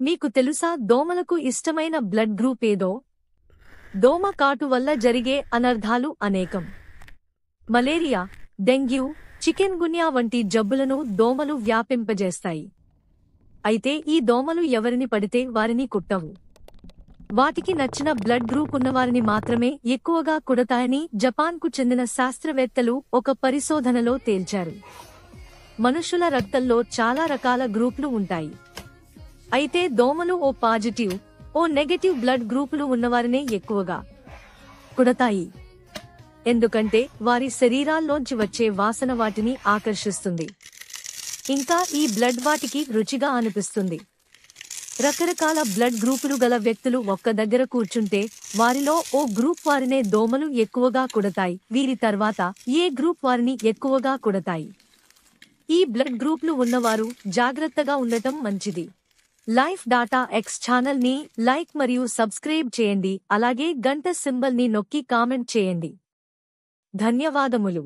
మీకు తెలుసా దోమలకు ఇష్టమైన బ్లడ్ గ్రూప్ ఏదో? దోమ కాటు వల్ల జరిగే అనర్థాలు అనేకం. మలేరియా, డెంగ్యూ, చికెన్గున్యా వంటి జబ్బులను దోమలు వ్యాపింపజేస్తాయి. అయితే ఈ దోమలు ఎవరిని పడితే వారిని కుట్టవు. వాటికి నచ్చిన బ్లడ్ గ్రూప్ ఉన్నవారిని మాత్రమే ఎక్కువగా కుడతాయని జపాన్కు చెందిన శాస్త్రవేత్తలు ఒక పరిశోధనలో తేల్చారు. మనుషుల రక్తంలో చాలా రకాల గ్రూపులు ఉంటాయి. అయితే దోమలు O positive, O negative blood గ్రూపులు ఉన్నవారినే ఎక్కువగా కుడతాయి. ఎందుకంటే వారి శరీరాల్లోంచి వచ్చే వాసన వాటిని ఆకర్షిస్తుంది. ఇంకా ఈ బ్లడ్ వాటికి రుచిగా అనిపిస్తుంది. రకరకాల బ్లడ్ గ్రూపులు గల వ్యక్తులు ఒక్క దగ్గర కూర్చుంటే వారిలో ఓ గ్రూప్ వారినే దోమలు ఎక్కువగా కుడతాయి. వీరి తర్వాత ఏ గ్రూప్ వారిని ఎక్కువగా కుడతాయి. ఈ బ్లడ్ గ్రూపులు ఉన్నవారు జాగ్రత్తగా ఉండటం మంచిది. లైఫ్ డాటా ఎక్స్ ఛానల్ ని లైక్ మరియు సబ్స్క్రైబ్ చేయండి. అలాగే గంట సింబల్ ని నొక్కి కామెంట్ చేయండి. ధన్యవాదములు.